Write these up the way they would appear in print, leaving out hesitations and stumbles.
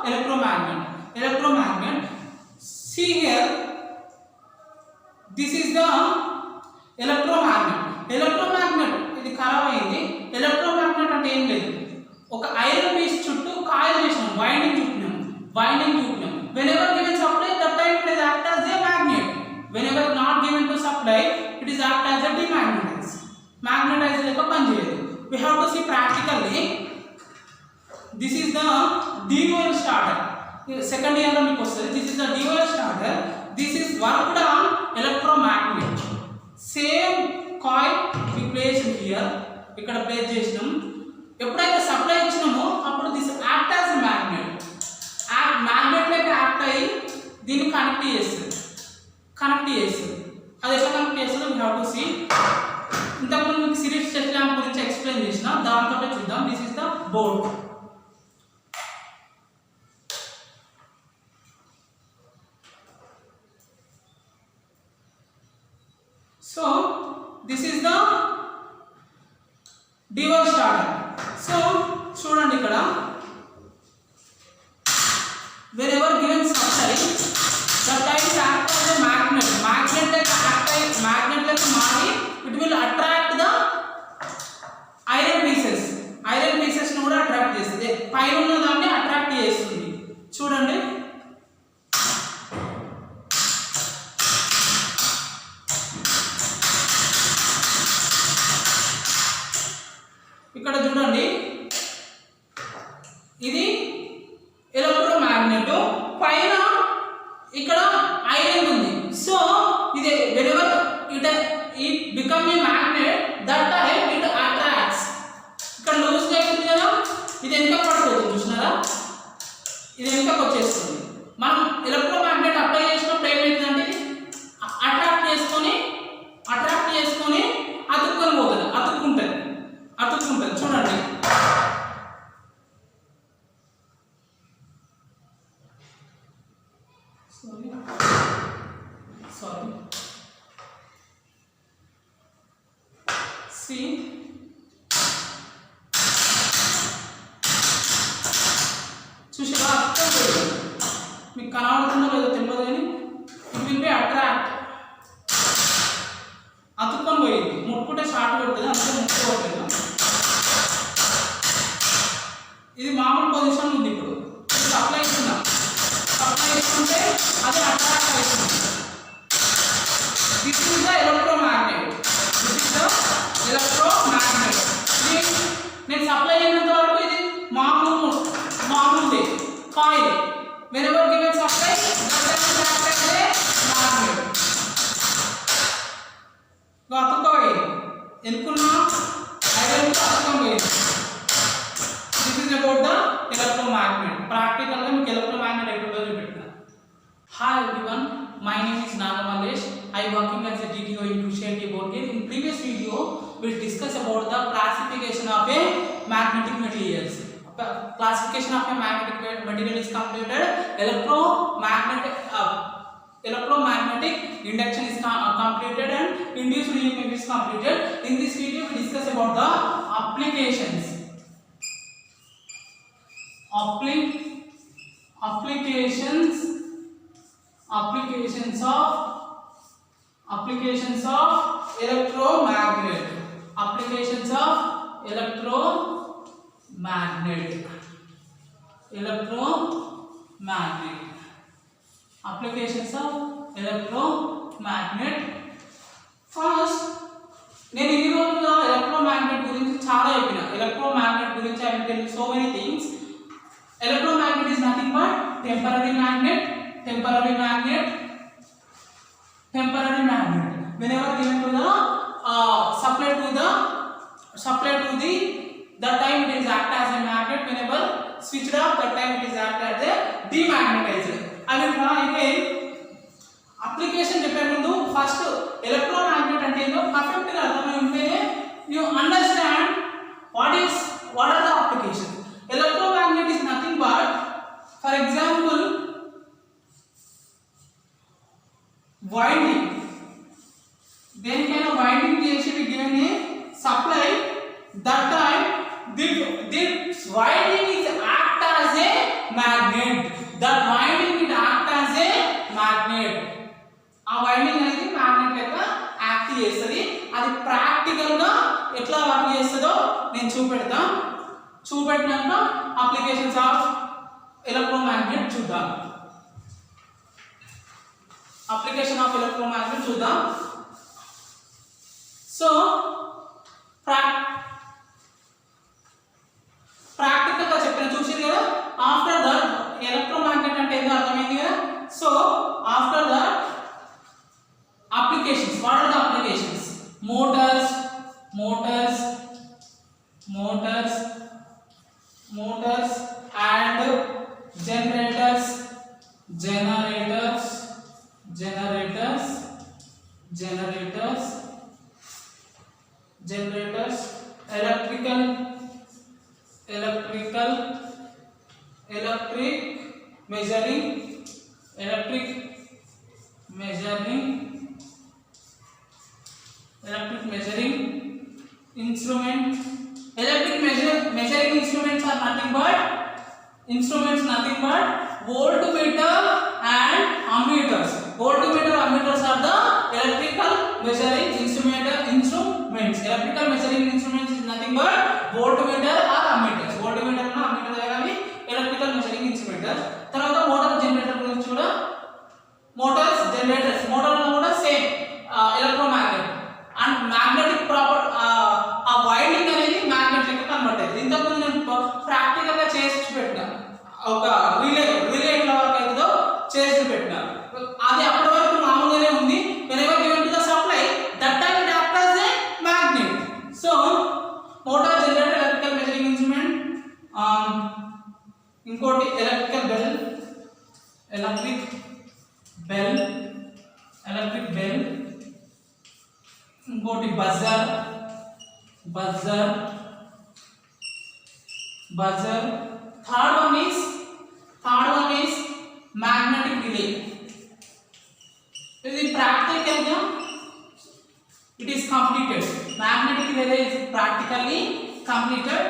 electromagnet. Electromagnet. See here, this is the electromagnet. Electromagnet ఇది ఖరాబ్ అయింది. ఎలక్ట్రోమాగ్నెట్ అంటే ఏం లేదు, ఒక ఐరన్ పీస్ చుట్టూ కాయిల్ చేసినాం, winding చుట్టినాం. Whenever given supply, that time it is act as a magnet. Whenever not given to supply, it is act as a demagnetize. Magnetize like a panjayadu. We have to see practically. This is the DOL starter. Second year lo meeku ostadi. This is the DOL starter. This is worked on electromagnet. Same coil we place here. ఇక్కడ place చేసినాం. ఎప్పుడైతే supply ఇచ్చినామో అప్పుడు this act as a magnet. Magnet లెక్క act అయ్యి దీన్ని connect చేస్తుంది. అది ఎట్లా కనెక్ట్ చేస్తుందో వీ హ్యావ్ టు సీ. ఇంతకుముందు మీకు సిరీస్ టెస్ట్ ల్యాంప్ గురించి ఎక్స్ప్లెయిన్ చేసిన, దాంతో చూద్దాం. This is the board. So this is the DOL starter. సో చూడండి ఇక్కడ, whenever given supply, the type act as a magnet. Magnet like మారి it will attract the iron pieces. Iron pieces ను కూడా అట్రాక్ట్ చేస్తుంది. పైన ఉన్న దాన్ని అట్రాక్ట్ చేస్తుంది. చూడండి, ఇక్కడ చూడండి, ఇది ఎలక్ట్రోమాగ్నెట్, పైన ఇక్కడ ఐరన్ ఉంది. సో ఇది whenever it become a magnet, that time it attracts. ఇక్కడ లూజ్ అవుతుంది కదా, ఇది వెనక పడిపోతుంది. చూసినారా, ఇది వెనకకు వచ్చేస్తుంది. మనం ఎలక్ట్రోమాగ్నెట్ అప్లై చేసినప్పుడు ఏమవుతుందంటే అట్రాక్ట్ చేసుకొని అతుక్కుంటుంది. చూడండి, సారీ సి చూసారా, మీకు కనబడుతుందో లేదో తెలియదు కానీ ఇట్ విల్ బి అట్రాక్ట్. అతుక్కొని పోయింది. ముట్టుకుంటే షార్ట్ పెడుతుంది, అంతే ముట్టుకోవట్లేదు. ఇది మామూలు పొజిషన్ ఉంది. ఇప్పుడు సప్లై ఇస్తుంటే అది అట్రాక్ట్ అవుతుంది. This is the electromagnet. నేను సప్లై అయినంత వరకు ఇది మామూలుది coil. whenever given supply, magnet అతుక్కోపోయింది. ఎనుకున్నా ఐరన్ అతుక్కోపోయింది. This is about the electromagnet. Practical గా మీకు ఎలక్ట్రోమాగ్నెట్ ఎక్కడో చూపెట్టిన. Hi everyone, my name is Nagamalesh. I working as a DTO in Christianity board game. In previous video we discuss about the classification of a magnetic materials. Classification of a magnetic material is completed. Electromagnetic induction is completed and induced EMF is completed. In this video we discuss about the applications of electromagnet. Applications of electromagnet. First నేను ఈ రోజుల్లో electromagnet గురించి చాలా చెప్పిన. Electromagnet గురించి I will tell you so many things. Electromagnet is nothing but temporary magnet. Whenever given to the supply to the that time it is act as a magnet. Whenever switched off, that time it is act as a demagnetizer. I will draw again. Application చెప్పే ముందు first electromagnet అంటే ఏంటో perfect గా అర్థమై ఉంటేనే you understand what are the applications. Electromagnet is nothing but, for example, winding. దేనికైనా winding చేసి given a supply, that time this winding is act as a magnet. that winding it act as a magnet. ఆ winding అనేది magnet లెక్క act చేస్తుంది. అది practical గా ఎట్లా work చేస్తుందో నేను చూపెట్టినాక అప్లికేషన్స్ ఆఫ్ ఎలక్ట్రోమాగ్నెట్ చూద్దాం. అప్లికేషన్ ఆఫ్ ఎలక్ట్రోమాగ్నెట్ చూద్దాం. సో ప్రాక్టికల్ గా చెప్పిన చూసింది కదా. ఆఫ్టర్ దట్ ఎలక్ట్రోమాగ్నెట్ అంటే ఏందో అర్థమైంది కదా. So after that applications. What are the applications? Motors and generators, electric measuring instrument. Electric measuring instruments are nothing but voltmeter and ammeters. Voltmeter ammeters are the electrical measuring instruments. Electrical measuring instruments is nothing but voltmeter or ammeters. Voltmeter and ammeter are electrical measuring instruments. తర్వాత motor generator గురించి కూడా Motors generators మోటార్లో కూడా same electromagnet and magnetic proper ఆ winding అనేది magnet లెక్క convert అవుతుంది. ఇంతకుముందు నేను ప్రాక్టికల్ గా చేసి పెట్టిన ఒక రిలే ఎట్లా వర్క్ అవుతుందో చేసి పెట్టిన. అది అప్పటి వరకు మామూలుగానే ఉంది. whenever given to the supply that time it acts as a magnet. So motor generator electrical measuring instrument, ఇంకోటి ఎలక్ట్రిక్ బెల్ ఇంకోటి buzzer third one is magnetic relay. ఇది ప్రాక్టికల్ గా it is completed. Magnetic relay is practically completed.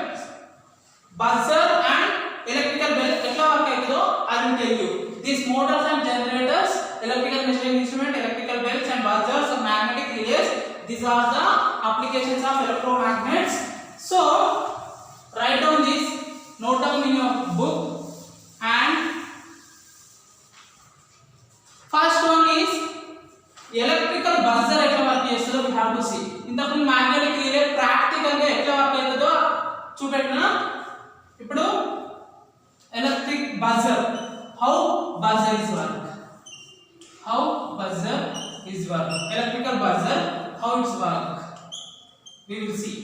Buzzer and electrical bell etla work aitudo I will tell you. These motors and generators, electrical measuring instrument, electrical bells and buzzers and magnetic relays, these are the applications of electromagnets. So write down this, note down in your book. And first one is electrical buzzer etla work chestudo we have to see. ఇంతకు magnetic relay practical గా ఎట్లా work అవుతుందో చూపెట్టినా. ఇప్పుడు electric buzzer, how buzzer is work, electrical buzzer, how it's work, we will see.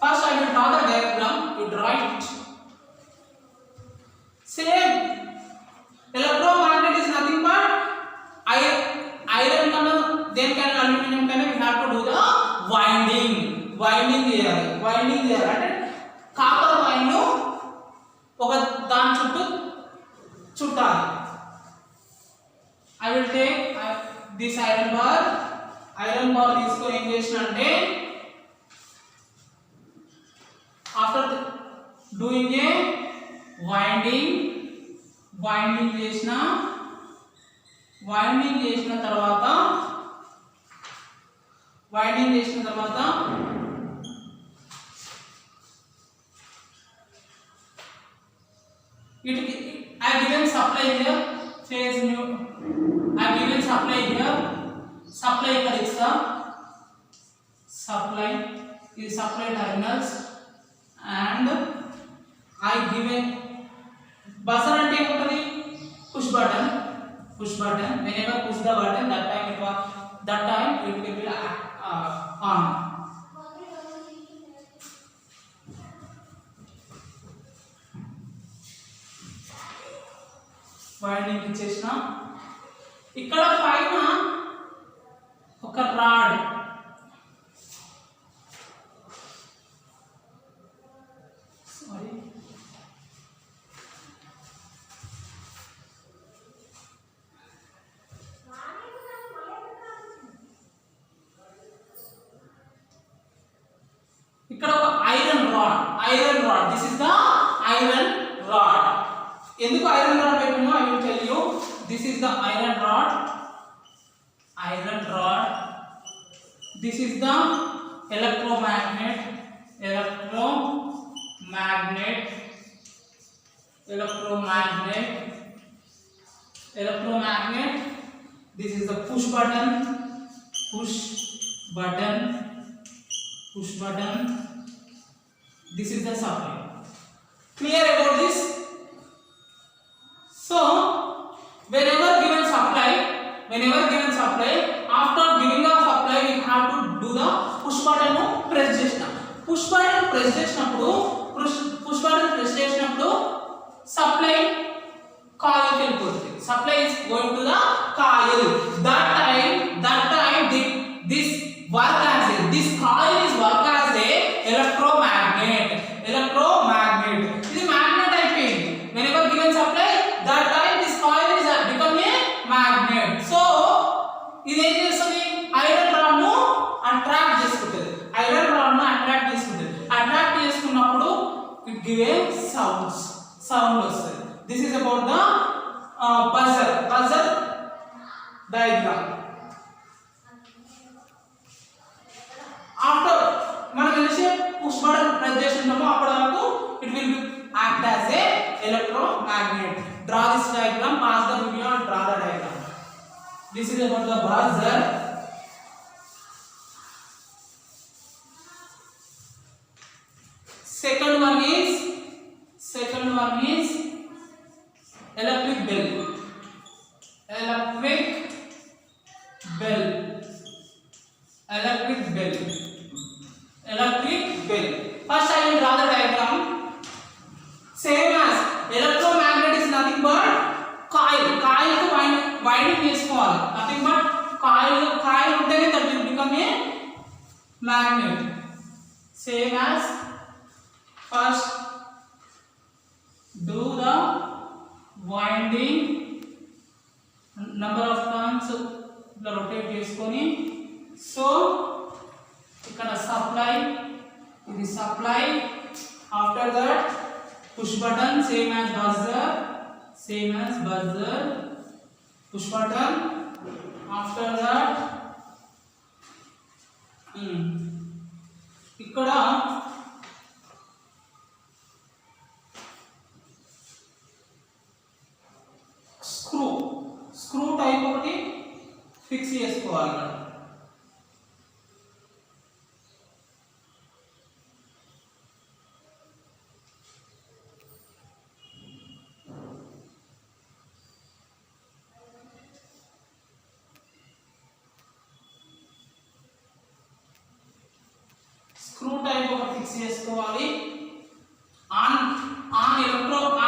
First I will draw the diagram, you draw it. Same electromagnet is nothing but iron kana then can aluminum kana we have to do the winding here అంటే copper wine ను ఒక దాని చుట్టూ చుట్టాలి. I will take this iron bar తీసుకొని ఏం చేసిన అంటే after doing a winding చేసిన తర్వాత I given supply here, phase new. I given supply here, supply ఇక్కడ ఇస్తా, supply is supply terminals and I given buzzer అంటే ఏముంటది push button. Whenever push the button that time it will be on. Winding ఇచ్చేసిన. ఇక్కడ పైన ఒక rod ఇక్కడ ఒక iron rod, this is the iron rod. ఎందుకు ఐరన్ రాడ్ పెట్టాను I will tell you. This is the iron rod. This is the electromagnet. This is the push button. This is the supply. Clear about this? So whenever given supply, after giving the supply we have to do the push button press chesina. Push button press చేసినప్పుడు supply coil కి వెళ్ళిపోతుంది. Supply is going to the coil. That time this coil is work as a electromagnet. ఇది magnet అయిపోయింది. Whenever given supply, that time this coil is become a magnet. So ఇది ఏం చేస్తుంది? Iron rod ను attract చేసుకుంటుంది. Attract చేసుకున్నప్పుడు it give a sound వస్తుంది. This is about the buzzer diagram. After మనం ఏదైతే పుష్ బటన్ ప్రెస్ చేస్తున్నామో అప్పటి వరకు it will act as a electromagnet. Draw this diagram. Pause the video and draw the diagram. This is about the buzzer. Second one is electric bell. First I will draw the diagram. Same as electromagnet is nothing but coil కు winding చేసుకోవాలి. Nothing but coil ఉంటేనే that will become a magnet. Same as first do the winding, number of turns ఇలా rotate చేసుకొని, so ఇక్కడ ఇది supply. After that push button, same as buzzer, push button. After that ఇక్కడ screw type ఒకటి fix చేసుకోవాలి. Screw type ఒకటి fix చేసుకోవాలి.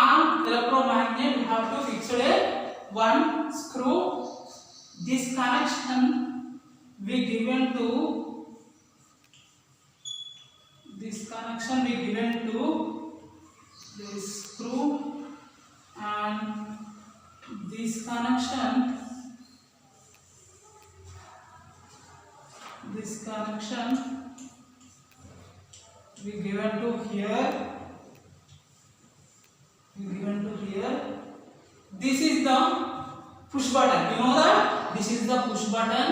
on electromagnet we have to fix one screw. This connection we given to this screw, and this connection we given to here. This is the push button. You know that this is the push button.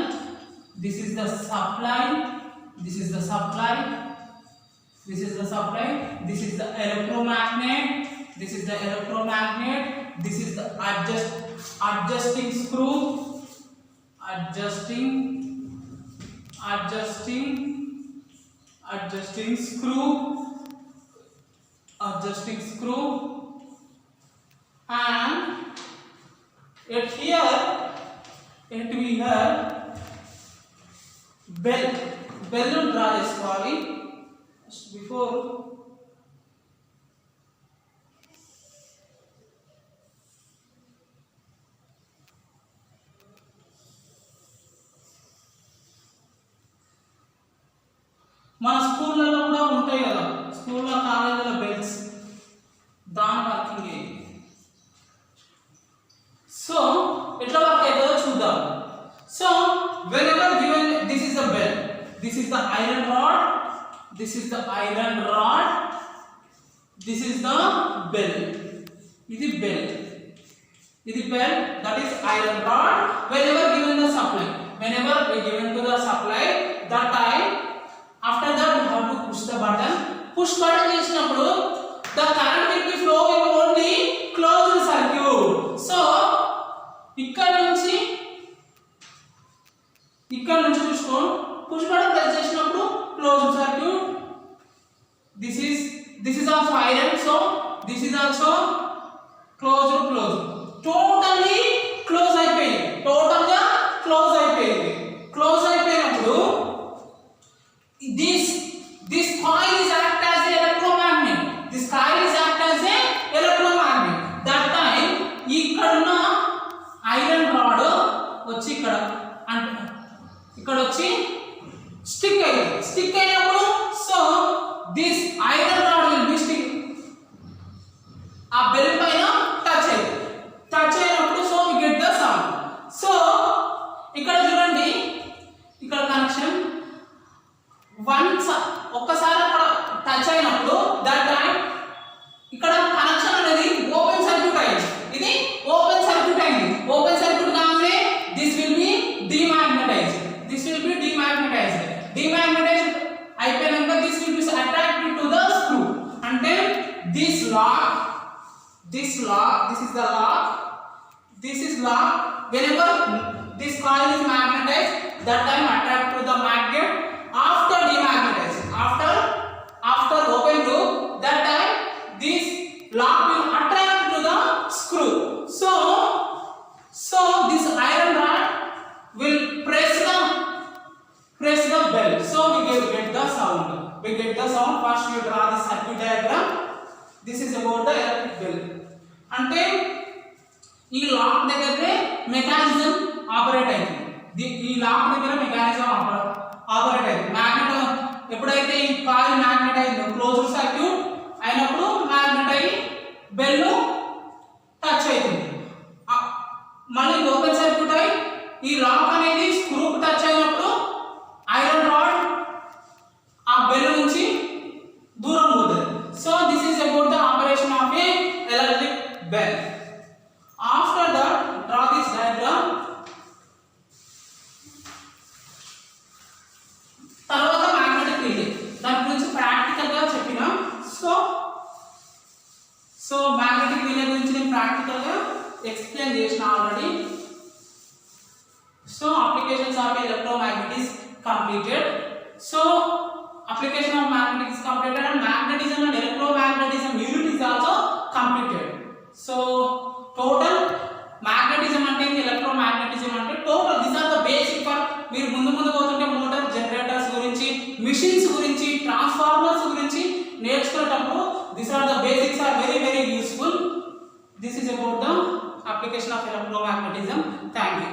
This is the supply. This is the electromagnet. This is the adjusting screw. Adjusting screw. And at here we have bell draw చేసుకోవాలి. Before మన స్కూళ్ళలో కూడా ఉంటాయి కదా, స్కూల్లో కాలేజీలో bells, దాని working ఇది. సో ఎట్లా వర్క్ అవుతుందో చూద్దాం. So whenever given, this is the bell, this is the iron rod, this is the bell. ఇది belt. This belt, that is iron rod. Whenever given the supply, whenever we given to the supply, that time after that we have to push the button. Push button చేసినప్పుడు the current will be flowing only closed circuit. So ఇక్కడ నుంచి చూసుకో push button press చేసినప్పుడు closed circuit. This is also iron, so this is also closed. Totally close అయిపోయింది. టోటల్గా close అయిపోయినప్పుడు this coil is act as a electromagnet. This coil is act as a electromagnet. That time ఇక్కడ ఉన్న iron rod వచ్చి ఇక్కడ వచ్చి stick అయినప్పుడు so this iron rod will be stick ఆ బెల్ పైన టచ్ అయినప్పుడు so we get the sound. So ఇక్కడ చూడండి, ఇక్కడ కనెక్షన్ వన్స్ ఒక్కసారి అక్కడ టచ్ అయినప్పుడు దట్ టైం ఇక్కడ కనెక్షన్ అనేది ఓపెన్ సర్క్యూట్ అయింది. ఇది ఓపెన్ సర్క్యూట్ అయింది. ఓపెన్ సర్క్యూట్ కాగానే దిస్ విల్ బి డిమాగ్నెటైజ్డ్. అయిపోయినాక this will be attracted to the screw. అంటే this lock, this is lock. Whenever this coil is magnetized, that time attract to the magnet. After demagnetized, after open loop, that time this lock will attract to the screw. So this iron rod will press the bell. So we get the sound. First you draw the circuit diagram. This is about the electric bell. అంటే ఈ lock దగ్గరే mechanism operate అయింది. Magnet ఎప్పుడైతే ఈ coil magnet అయిందో closed circuit అయినప్పుడు magnet అయ్యి bell touch అవుతుంది. మళ్ళీ ఓపెన్ సర్క్యూట్ అయ్యి ఈ లాక్ అనేది స్క్రూకు టచ్ అయినప్పుడు ఐరన్ రాడ్ ఆ బెల్ నుంచి దూరం పోతుంది. So this is about the operation of A electric bell. After that draw this diagram. తర్వాత మ్యాగ్నెటిక్ రిలే దాని గురించి ప్రాక్టికల్ గా చెప్పినా. సో మ్యాగ్నెటిక్ రిలే గురించి నేను ప్రాక్టికల్ గా ఎక్స్ప్లెయిన్ చేసిన already. So applications of electromagnet is completed. So application of magnetic is completed and magnetism and electromagnetism unit is also completed. So total magnetism అంటే electromagnetism అంటే total these are the basic for మీరు ముందు పోతుంటే motor generators గురించి machines గురించి transformers గురించి నేర్చుకునేటప్పుడు these are the basics are very useful. This is about the application of electromagnetism. Thank you.